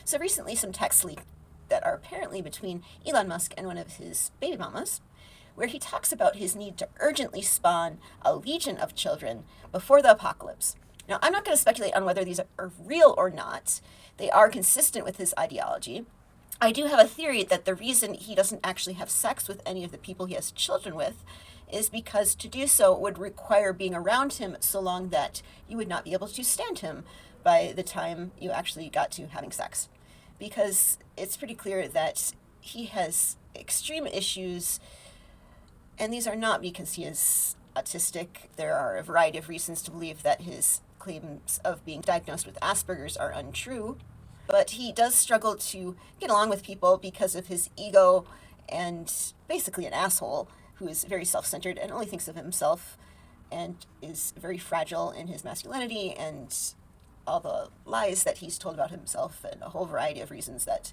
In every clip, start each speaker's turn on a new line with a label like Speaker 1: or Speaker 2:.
Speaker 1: So recently, some texts leaked that are apparently between Elon Musk and one of his baby mamas, where he talks about his need to urgently spawn a legion of children before the apocalypse. Now, I'm not going to speculate on whether these are real or not. They are consistent with his ideology. I do have a theory that the reason he doesn't actually have sex with any of the people he has children with is because to do so would require being around him so long that you would not be able to stand him by the time you actually got to having sex. Because it's pretty clear that he has extreme issues, and these are not because he is autistic. There are a variety of reasons to believe that his claims of being diagnosed with Asperger's are untrue, but he does struggle to get along with people because of his ego and basically an asshole who is very self-centered and only thinks of himself and is very fragile in his masculinity and all the lies that he's told about himself and a whole variety of reasons that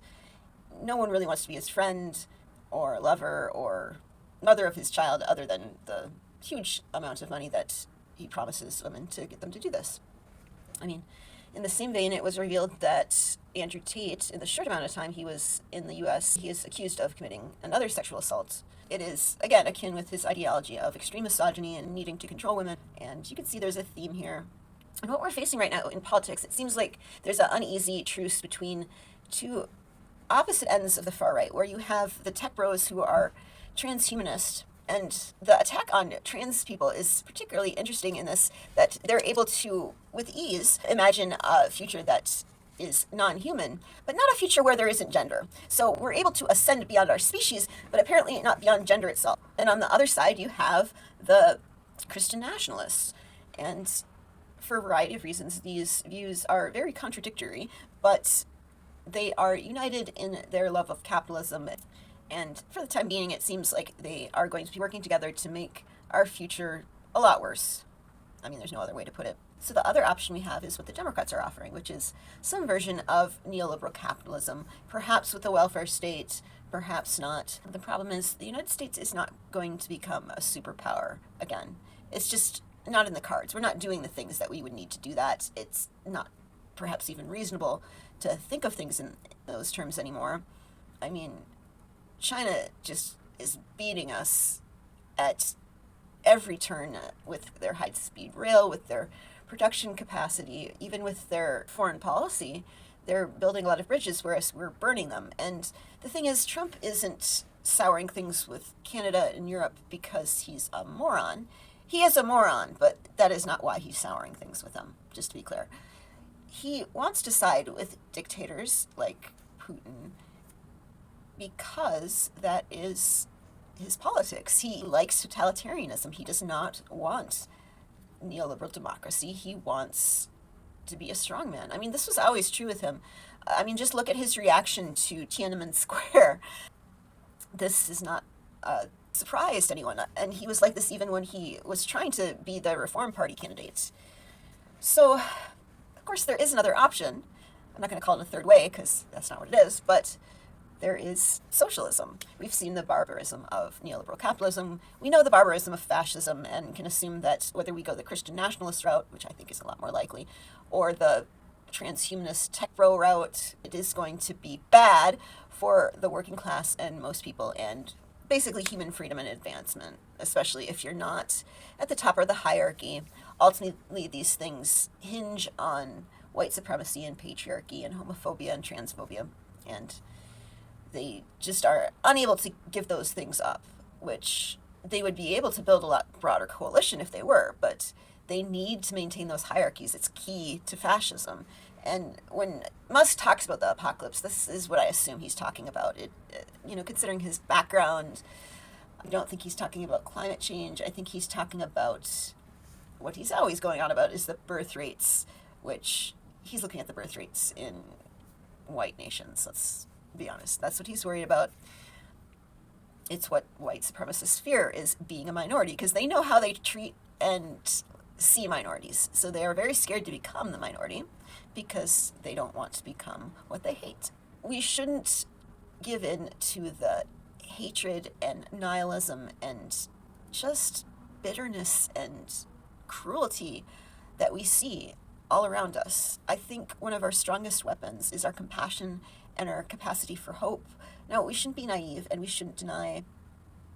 Speaker 1: no one really wants to be his friend or lover or mother of his child other than the huge amount of money that he promises women to get them to do this. I mean, in the same vein, it was revealed that Andrew Tate, in the short amount of time he was in the US, he is accused of committing another sexual assault. It is, again, akin with his ideology of extreme misogyny and needing to control women. And you can see there's a theme here. And what we're facing right now in politics, it seems like there's an uneasy truce between two opposite ends of the far right, where you have the tech bros who are transhumanist. And the attack on trans people is particularly interesting in this, that they're able to, with ease, imagine a future that is non-human, but not a future where there isn't gender. So we're able to ascend beyond our species, but apparently not beyond gender itself. And on the other side, you have the Christian nationalists. And for a variety of reasons, these views are very contradictory, but they are united in their love of capitalism. And for the time being, it seems like they are going to be working together to make our future a lot worse. I mean, there's no other way to put it. So the other option we have is what the Democrats are offering, which is some version of neoliberal capitalism, perhaps with a welfare state, perhaps not. The problem is the United States is not going to become a superpower again. It's just not in the cards. We're not doing the things that we would need to do that. It's not perhaps even reasonable to think of things in those terms anymore. I mean, China just is beating us at every turn with their high-speed rail, with their production capacity, even with their foreign policy. They're building a lot of bridges, whereas we're burning them. And the thing is, Trump isn't souring things with Canada and Europe because he's a moron. He is a moron, but that is not why he's souring things with them, just to be clear. He wants to side with dictators like Putin because that is his politics. He likes totalitarianism. He does not want neoliberal democracy. He wants to be a strongman. I mean, this was always true with him. I mean, just look at his reaction to Tiananmen Square. This is not a surprise to anyone. And he was like this even when he was trying to be the Reform Party candidate. So, of course, there is another option. I'm not going to call it a third way because that's not what it is, but there is socialism. We've seen the barbarism of neoliberal capitalism. We know the barbarism of fascism and can assume that whether we go the Christian nationalist route, which I think is a lot more likely, or the transhumanist tech bro route, it is going to be bad for the working class and most people and basically human freedom and advancement, especially if you're not at the top of the hierarchy. Ultimately, these things hinge on white supremacy and patriarchy and homophobia and transphobia, and they just are unable to give those things up, which they would be able to build a lot broader coalition if they were, but they need to maintain those hierarchies. It's key to fascism. And when Musk talks about the apocalypse, this is what I assume he's talking about. Considering his background, I don't think he's talking about climate change. I think he's talking about what he's always going on about is the birth rates, which he's looking at the birth rates in white nations. Let's be honest. That's what he's worried about. It's what white supremacists fear, is being a minority, because they know how they treat and see minorities. So they are very scared to become the minority because they don't want to become what they hate. We shouldn't give in to the hatred and nihilism and just bitterness and cruelty that we see all around us. I think one of our strongest weapons is our compassion and our capacity for hope. Now, we shouldn't be naive and we shouldn't deny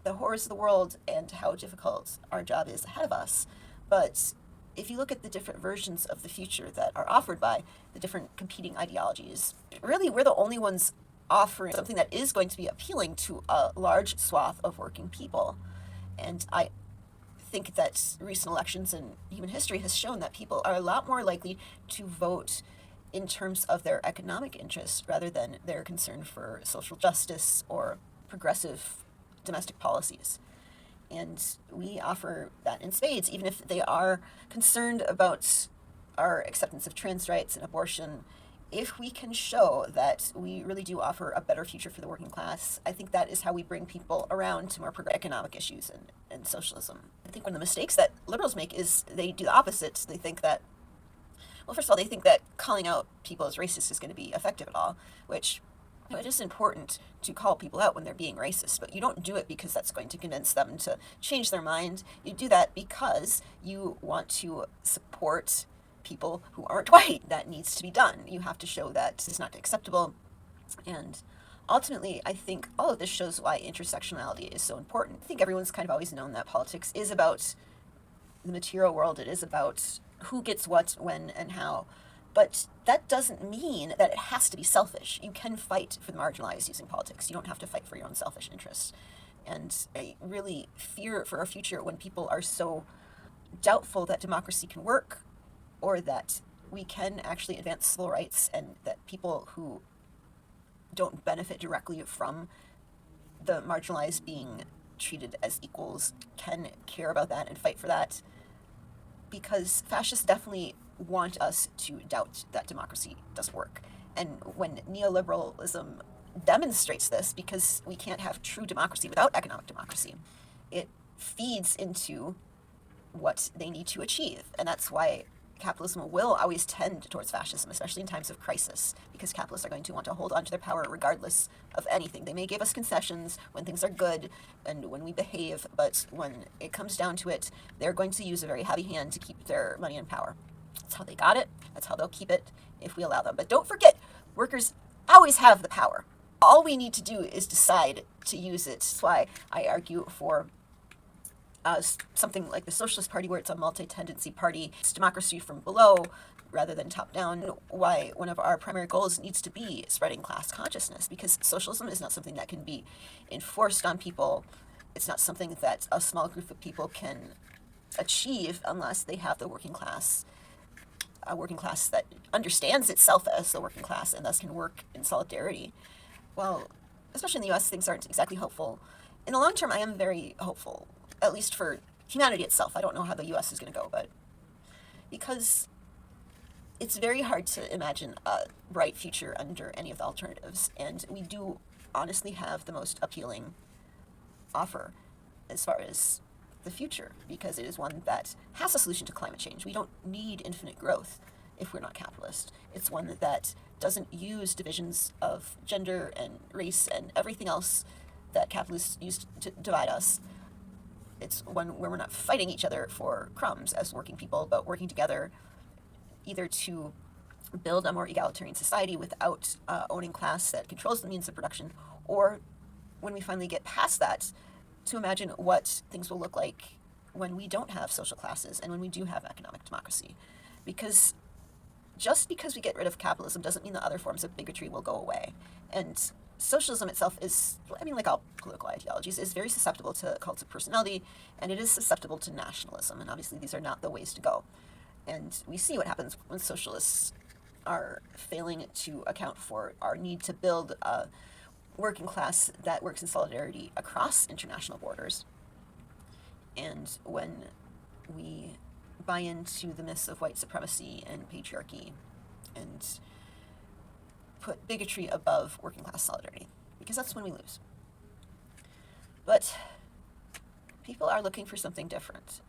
Speaker 1: the horrors of the world and how difficult our job is ahead of us. But if you look at the different versions of the future that are offered by the different competing ideologies, really we're the only ones offering something that is going to be appealing to a large swath of working people. And I think that recent elections in human history has shown that people are a lot more likely to vote in terms of their economic interests rather than their concern for social justice or progressive domestic policies. And we offer that in spades, even if they are concerned about our acceptance of trans rights and abortion. If we can show that we really do offer a better future for the working class, I think that is how we bring people around to more progressive economic issues and socialism. I think one of the mistakes that liberals make is they do the opposite. They think that, well, first of all, they think that calling out people as racist is going to be effective at all, which it is important to call people out when they're being racist, but you don't do it because that's going to convince them to change their mind. You do that because you want to support people who aren't white. That needs to be done. You have to show that it's not acceptable. And ultimately, I think all of this shows why intersectionality is so important. I think everyone's kind of always known that politics is about the material world. It is about who gets what, when, and how. But that doesn't mean that it has to be selfish. You can fight for the marginalized using politics. You don't have to fight for your own selfish interests. And I really fear for our future when people are so doubtful that democracy can work or that we can actually advance civil rights and that people who don't benefit directly from the marginalized being treated as equals can care about that and fight for that. Because fascists definitely want us to doubt that democracy does work. And when neoliberalism demonstrates this, because we can't have true democracy without economic democracy, it feeds into what they need to achieve. And that's why capitalism will always tend towards fascism, especially in times of crisis, because capitalists are going to want to hold on to their power regardless of anything. They may give us concessions when things are good and when we behave, but when it comes down to it, they're going to use a very heavy hand to keep their money and power. That's how they got it. That's how they'll keep it if we allow them. But don't forget, workers always have the power. All we need to do is decide to use it. That's why I argue for something like the Socialist Party, where it's a multi-tendency party. It's democracy from below rather than top down. Why one of our primary goals needs to be spreading class consciousness, because socialism is not something that can be enforced on people. It's not something that a small group of people can achieve unless they have the working class, a working class that understands itself as the working class and thus can work in solidarity. Well, especially in the US, things aren't exactly hopeful. In the long term, I am very hopeful, at least for humanity itself. I don't know how the US is going to go, but because it's very hard to imagine a bright future under any of the alternatives, and we do honestly have the most appealing offer as far as the future, because it is one that has a solution to climate change. We don't need infinite growth if we're not capitalist. It's one that doesn't use divisions of gender and race and everything else that capitalists use to divide us. It's one where we're not fighting each other for crumbs as working people, but working together either to build a more egalitarian society without owning class that controls the means of production, or when we finally get past that, to imagine what things will look like when we don't have social classes and when we do have economic democracy. Because just because we get rid of capitalism doesn't mean that other forms of bigotry will go away. And socialism itself is, I mean, like all political ideologies, is very susceptible to cults of personality, and it is susceptible to nationalism, and obviously these are not the ways to go. And we see what happens when socialists are failing to account for our need to build a working class that works in solidarity across international borders. And when we buy into the myths of white supremacy and patriarchy and put bigotry above working class solidarity, because that's when we lose. But people are looking for something different.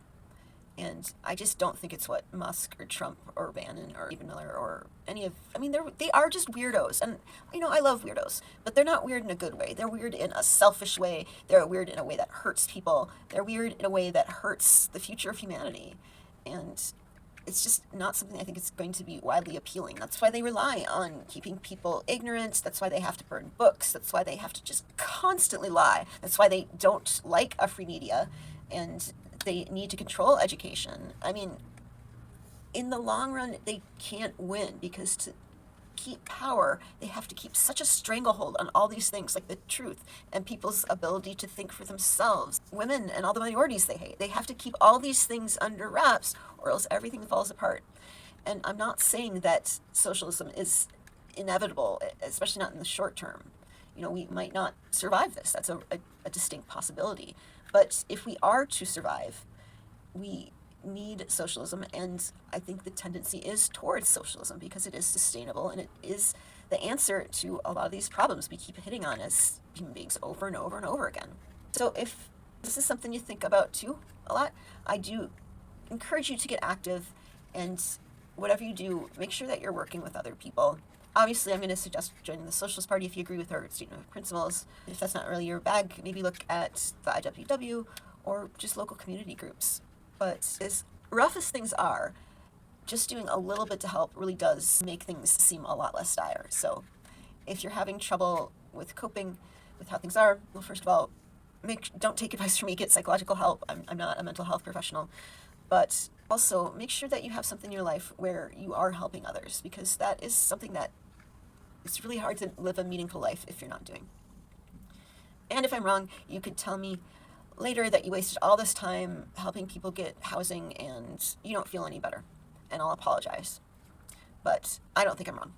Speaker 1: And I just don't think it's what Musk or Trump or Bannon or even Miller or any of, I mean, they are just weirdos. And, you know, I love weirdos, but they're not weird in a good way. They're weird in a selfish way. They're weird in a way that hurts people. They're weird in a way that hurts the future of humanity. And it's just not something I think is going to be widely appealing. That's why they rely on keeping people ignorant. That's why they have to burn books. That's why they have to just constantly lie. That's why they don't like a free media, and they need to control education. I mean, in the long run, they can't win, because to keep power, they have to keep such a stranglehold on all these things, like the truth and people's ability to think for themselves, women and all the minorities they hate. They have to keep all these things under wraps, or else everything falls apart. And I'm not saying that socialism is inevitable, especially not in the short term. We might not survive this. That's a distinct possibility. But if we are to survive, we need socialism, and I think the tendency is towards socialism because it is sustainable and it is the answer to a lot of these problems we keep hitting on as human beings over and over and over again. So if this is something you think about too a lot, I do encourage you to get active, and whatever you do, make sure that you're working with other people. Obviously, I'm going to suggest joining the Socialist Party if you agree with our statement of principles. If that's not really your bag, maybe look at the IWW or just local community groups. But as rough as things are, just doing a little bit to help really does make things seem a lot less dire. So if you're having trouble with coping with how things are, well, first of all, don't take advice from me, get psychological help. I'm not a mental health professional. But also make sure that you have something in your life where you are helping others, because that is something that it's really hard to live a meaningful life if you're not doing. And if I'm wrong, you could tell me later that you wasted all this time helping people get housing and you don't feel any better, and I'll apologize. But I don't think I'm wrong.